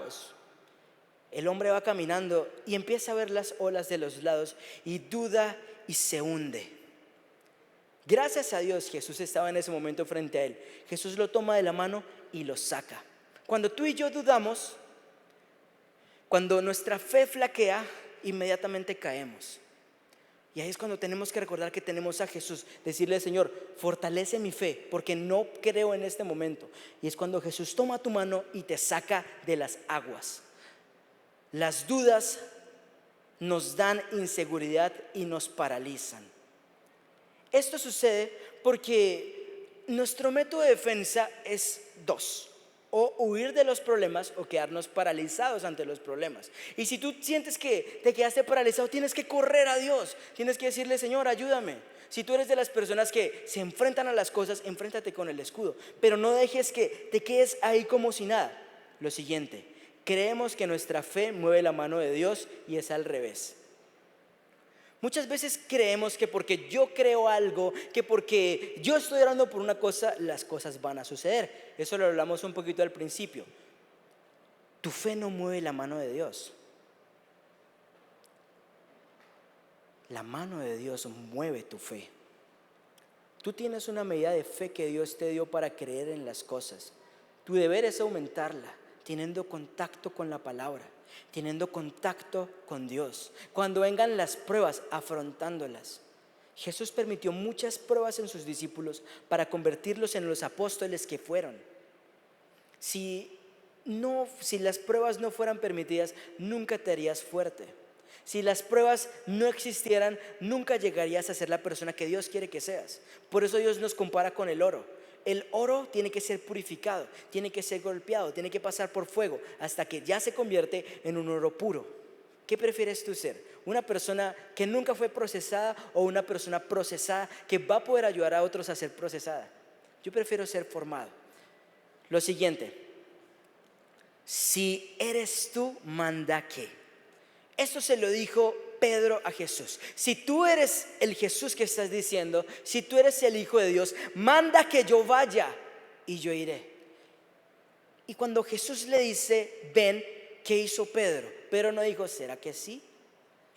El hombre va caminando y empieza a ver las olas de los lados y duda y se hunde. Gracias a Dios, Jesús estaba en ese momento frente a él. Jesús lo toma de la mano y lo saca. Cuando tú y yo dudamos, cuando nuestra fe flaquea, inmediatamente caemos. Y ahí es cuando tenemos que recordar que tenemos a Jesús. Decirle, Señor, fortalece mi fe, porque no creo en este momento. Y es cuando Jesús toma tu mano y te saca de las aguas. Las dudas nos dan inseguridad y nos paralizan. Esto sucede porque nuestro método de defensa es dos: o huir de los problemas o quedarnos paralizados ante los problemas. Y si tú sientes que te quedaste paralizado, tienes que correr a Dios. Tienes que decirle, Señor, ayúdame. Si tú eres de las personas que se enfrentan a las cosas, enfréntate con el escudo. Pero no dejes que te quedes ahí como si nada. Lo siguiente, creemos que nuestra fe mueve la mano de Dios y es al revés. Muchas veces creemos que porque yo creo algo, que porque yo estoy orando por una cosa, las cosas van a suceder. Eso lo hablamos un poquito al principio. Tu fe no mueve la mano de Dios. La mano de Dios mueve tu fe. Tú tienes una medida de fe que Dios te dio para creer en las cosas. Tu deber es aumentarla, teniendo contacto con la palabra, teniendo contacto con Dios. Cuando vengan las pruebas, afrontándolas. Jesús permitió muchas pruebas en sus discípulos para convertirlos en los apóstoles que fueron. Si las pruebas no fueran permitidas, nunca te harías fuerte. Si las pruebas no existieran, nunca llegarías a ser la persona que Dios quiere que seas. Por eso Dios nos compara con el oro. El oro tiene que ser purificado, tiene que ser golpeado, tiene que pasar por fuego hasta que ya se convierte en un oro puro. ¿Qué prefieres tú ser? ¿Una persona que nunca fue procesada o una persona procesada que va a poder ayudar a otros a ser procesada? Yo prefiero ser formado. Lo siguiente, si eres tú, manda que. Esto se lo dijo Pedro a Jesús. Si tú eres el Jesús que estás diciendo, si tú eres el Hijo de Dios, manda que yo vaya y yo iré. Y cuando Jesús le dice, ven, ¿qué hizo Pedro? Pedro no dijo, ¿será que sí?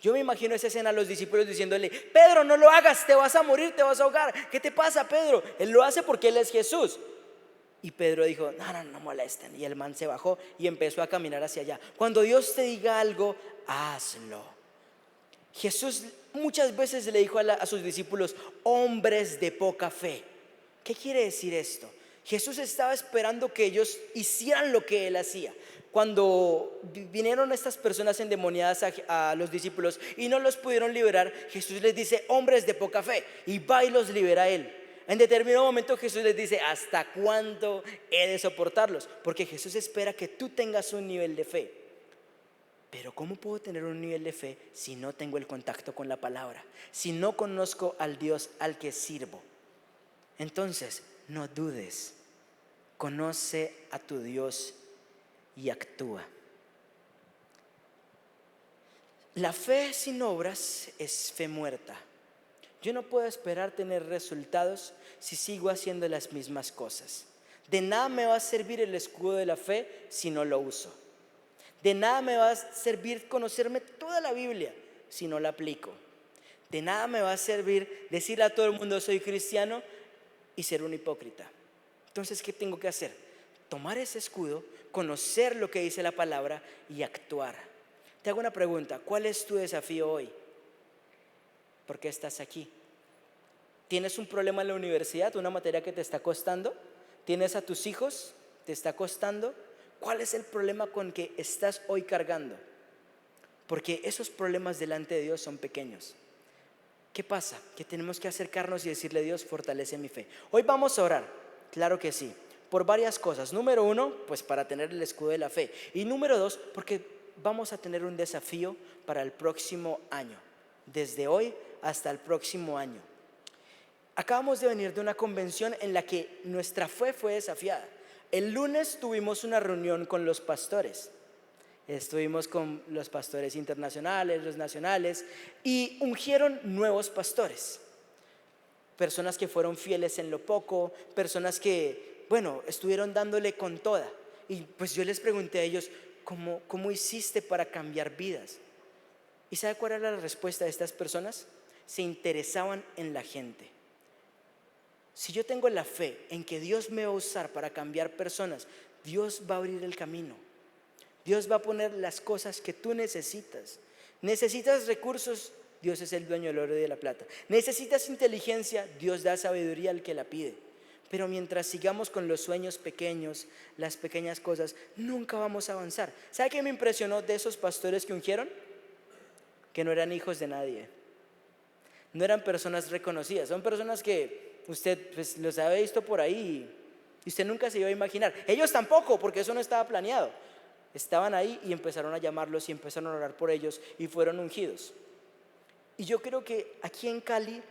Yo me imagino esa escena a los discípulos diciéndole, Pedro, no lo hagas, te vas a morir, te vas a ahogar. ¿Qué te pasa, Pedro? Él lo hace porque él es Jesús. Y Pedro dijo, no molesten. Y el man se bajó y empezó a caminar hacia allá. Cuando Dios te diga algo, hazlo. Jesús muchas veces le dijo a sus discípulos, hombres de poca fe. ¿Qué quiere decir esto? Jesús estaba esperando que ellos hicieran lo que él hacía. Cuando vinieron estas personas endemoniadas a los discípulos y no los pudieron liberar, Jesús les dice, hombres de poca fe, y va y los libera él. En determinado momento Jesús les dice, ¿hasta cuándo he de soportarlos? Porque Jesús espera que tú tengas un nivel de fe. Pero ¿cómo puedo tener un nivel de fe si no tengo el contacto con la palabra? Si no conozco al Dios al que sirvo. Entonces, no dudes. Conoce a tu Dios y actúa. La fe sin obras es fe muerta. Yo no puedo esperar tener resultados si sigo haciendo las mismas cosas. De nada me va a servir el escudo de la fe si no lo uso. De nada me va a servir conocerme toda la Biblia si no la aplico. De nada me va a servir decirle a todo el mundo soy cristiano y ser un hipócrita. Entonces, ¿qué tengo que hacer? Tomar ese escudo, conocer lo que dice la palabra y actuar. Te hago una pregunta, ¿cuál es tu desafío hoy? ¿Por qué estás aquí? ¿Tienes un problema en la universidad, una materia que te está costando? ¿Tienes a tus hijos? ¿Te está costando? ¿Cuál es el problema con que estás hoy cargando? Porque esos problemas delante de Dios son pequeños. ¿Qué pasa? Que tenemos que acercarnos y decirle, Dios, fortalece mi fe. Hoy vamos a orar, claro que sí, por varias cosas. Número 1, pues para tener el escudo de la fe. Y número 2, porque vamos a tener un desafío para el próximo año. Desde hoy hasta el próximo año. Acabamos de venir de una convención en la que nuestra fe fue desafiada. El lunes tuvimos una reunión con los pastores. Estuvimos con los pastores internacionales, los nacionales, y ungieron nuevos pastores. Personas que fueron fieles en lo poco, personas que, estuvieron dándole con toda. Y pues yo les pregunté a ellos, ¿cómo hiciste para cambiar vidas? ¿Y sabe cuál era la respuesta de estas personas? Se interesaban en la gente. Si yo tengo la fe en que Dios me va a usar para cambiar personas, Dios va a abrir el camino. Dios va a poner las cosas que tú necesitas. Necesitas recursos, Dios es el dueño del oro y de la plata. Necesitas inteligencia, Dios da sabiduría al que la pide. Pero mientras sigamos con los sueños pequeños, las pequeñas cosas, nunca vamos a avanzar. ¿Sabe qué me impresionó de esos pastores que ungieron? Que no eran hijos de nadie. No eran personas reconocidas. Son personas que usted los había visto por ahí y usted nunca se iba a imaginar. Ellos tampoco, porque eso no estaba planeado. Estaban ahí y empezaron a llamarlos y empezaron a orar por ellos y fueron ungidos. Y yo creo que aquí en Cali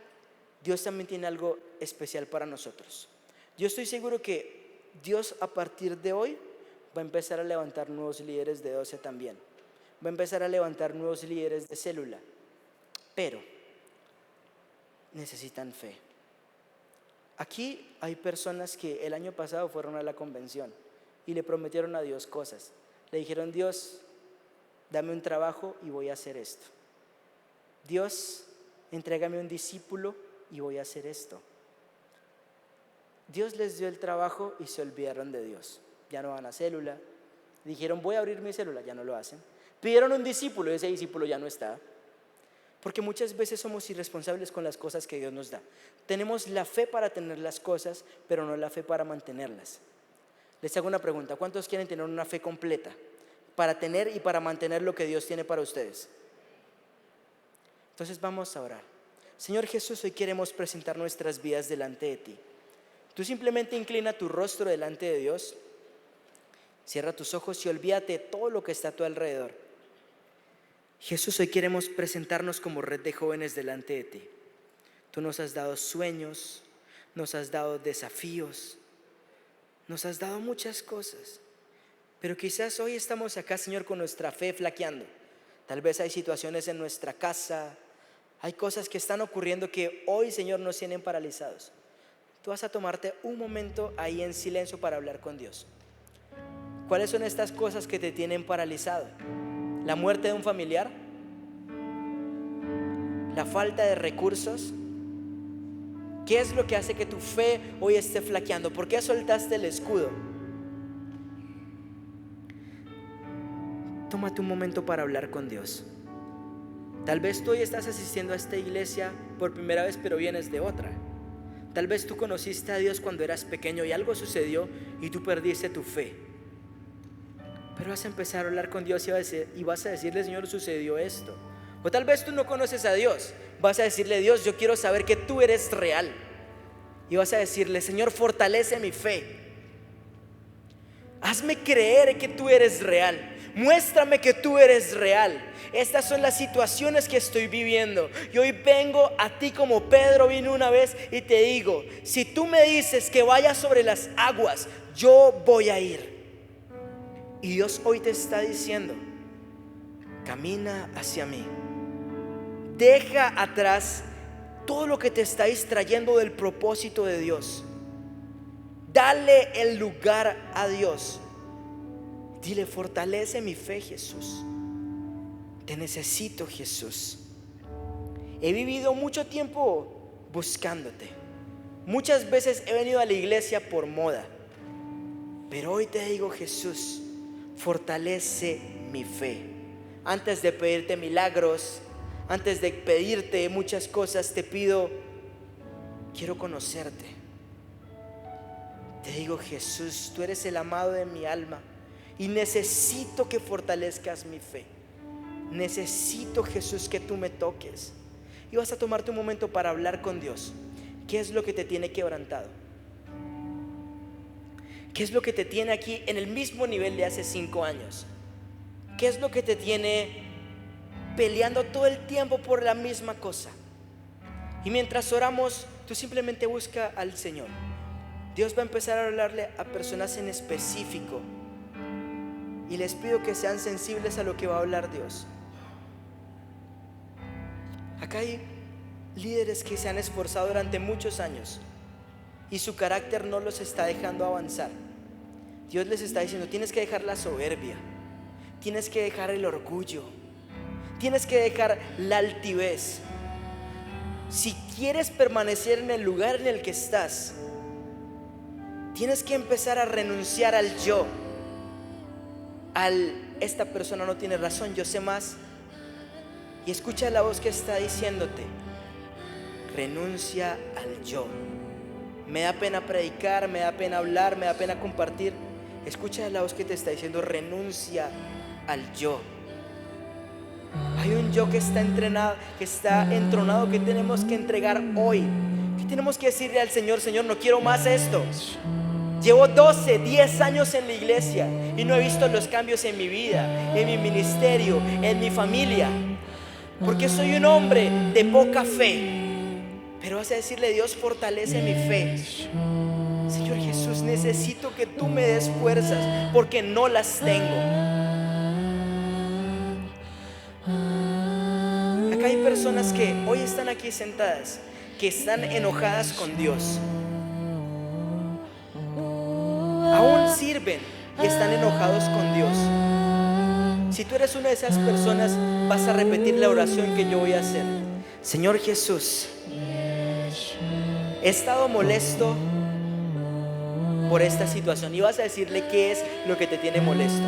Dios también tiene algo especial para nosotros. Yo estoy seguro que Dios a partir de hoy va a empezar a levantar nuevos líderes de 12 también. Va a empezar a levantar nuevos líderes de célula. Pero necesitan fe. Aquí hay personas que el año pasado fueron a la convención y le prometieron a Dios cosas. Le dijeron, Dios, dame un trabajo y voy a hacer esto. Dios, entrégame un discípulo y voy a hacer esto. Dios les dio el trabajo y se olvidaron de Dios. Ya no van a célula. Dijeron, voy a abrir mi célula, ya no lo hacen. Pidieron un discípulo y ese discípulo ya no está. Porque muchas veces somos irresponsables con las cosas que Dios nos da. Tenemos la fe para tener las cosas, pero no la fe para mantenerlas. Les hago una pregunta, ¿cuántos quieren tener una fe completa para tener y para mantener lo que Dios tiene para ustedes? Entonces vamos a orar. Señor Jesús, hoy queremos presentar nuestras vidas delante de ti. Tú simplemente inclina tu rostro delante de Dios, cierra tus ojos y olvídate de todo lo que está a tu alrededor. Jesús, hoy queremos presentarnos como red de jóvenes delante de ti. Tú nos has dado sueños, nos has dado desafíos, nos has dado muchas cosas. Pero quizás hoy estamos acá, Señor, con nuestra fe flaqueando. Tal vez hay situaciones en nuestra casa, hay cosas que están ocurriendo que hoy, Señor, nos tienen paralizados. Tú vas a tomarte un momento ahí en silencio para hablar con Dios. ¿Cuáles son estas cosas que te tienen paralizado? ¿La muerte de un familiar? ¿La falta de recursos? ¿Qué es lo que hace que tu fe hoy esté flaqueando? ¿Por qué soltaste el escudo? Tómate un momento para hablar con Dios. Tal vez tú hoy estás asistiendo a esta iglesia por primera vez, pero vienes de otra. Tal vez tú conociste a Dios cuando eras pequeño y algo sucedió y tú perdiste tu fe. Pero vas a empezar a hablar con Dios y vas a decirle: Señor, sucedió esto. O tal vez tú no conoces a Dios. Vas a decirle: Dios, yo quiero saber que tú eres real. Y vas a decirle: Señor, fortalece mi fe. Hazme creer que tú eres real. Muéstrame que tú eres real. Estas son las situaciones que estoy viviendo. Y hoy vengo a ti como Pedro vino una vez y te digo: si tú me dices que vaya sobre las aguas, yo voy a ir. Y Dios hoy te está diciendo: camina hacia mí. Deja atrás todo lo que te está distrayendo del propósito de Dios. Dale el lugar a Dios. Dile: fortalece mi fe, Jesús. Te necesito, Jesús. He vivido mucho tiempo buscándote. Muchas veces he venido a la iglesia por moda. Pero hoy te digo: Jesús, fortalece mi fe. Antes de pedirte milagros, antes de pedirte muchas cosas, te pido: quiero conocerte. Te digo: Jesús, tú eres el amado de mi alma y necesito que fortalezcas mi fe. Necesito, Jesús, que tú me toques. Y vas a tomarte un momento para hablar con Dios. ¿Qué es lo que te tiene quebrantado? ¿Qué es lo que te tiene aquí en el mismo nivel de hace 5 años? ¿Qué es lo que te tiene peleando todo el tiempo por la misma cosa? Y mientras oramos, tú simplemente busca al Señor. Dios va a empezar a hablarle a personas en específico. Y les pido que sean sensibles a lo que va a hablar Dios. Acá hay líderes que se han esforzado durante muchos años y su carácter no los está dejando avanzar. Dios les está diciendo: tienes que dejar la soberbia, tienes que dejar el orgullo, tienes que dejar la altivez. Si quieres permanecer en el lugar en el que estás, tienes que empezar a renunciar al yo, esta persona no tiene razón, yo sé más. Y escucha la voz que está diciéndote: renuncia al yo. Me da pena predicar, me da pena hablar, me da pena compartir. Escucha la voz que te está diciendo: renuncia al yo. Hay un yo que está entrenado, que está entronado, que tenemos que entregar hoy. Que tenemos que decirle al Señor: Señor, no quiero más esto. Llevo 12, 10 años en la iglesia y no he visto los cambios en mi vida, en mi ministerio, en mi familia, porque soy un hombre de poca fe. Pero vas a decirle: Dios, fortalece mi fe. Señor Jesús, necesito que tú me des fuerzas porque no las tengo. Acá hay personas que hoy están aquí sentadas, que están enojadas con Dios. Aún sirven y están enojados con Dios. Si tú eres una de esas personas, vas a repetir la oración que yo voy a hacer. Señor Jesús, he estado molesto por esta situación. Y vas a decirle qué es lo que te tiene molesto.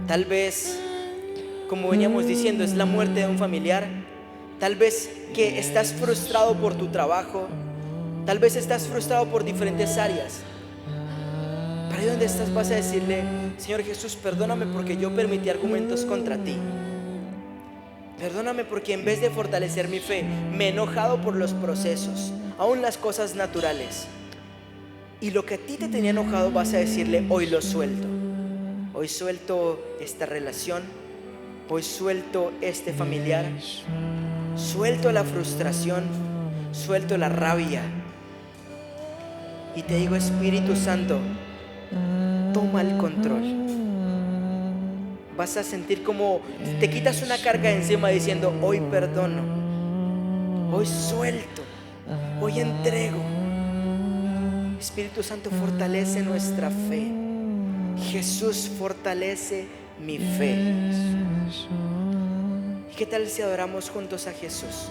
Tal vez, como veníamos diciendo, es la muerte de un familiar. Tal vez que estás frustrado por tu trabajo. Tal vez estás frustrado por diferentes áreas. Pero ahí donde estás vas a decirle: Señor Jesús, perdóname porque yo permití argumentos contra ti. Perdóname porque en vez de fortalecer mi fe, me he enojado por los procesos, aún las cosas naturales. Y lo que a ti te tenía enojado vas a decirle, hoy lo suelto. Hoy suelto esta relación. Hoy suelto este familiar. Suelto la frustración. Suelto la rabia. Y te digo, Espíritu Santo, toma el control. Vas a sentir como te quitas una carga de encima diciendo, hoy perdono. Hoy suelto. Hoy entrego. Espíritu Santo, fortalece nuestra fe. Jesús, fortalece mi fe. ¿Y qué tal si adoramos juntos a Jesús?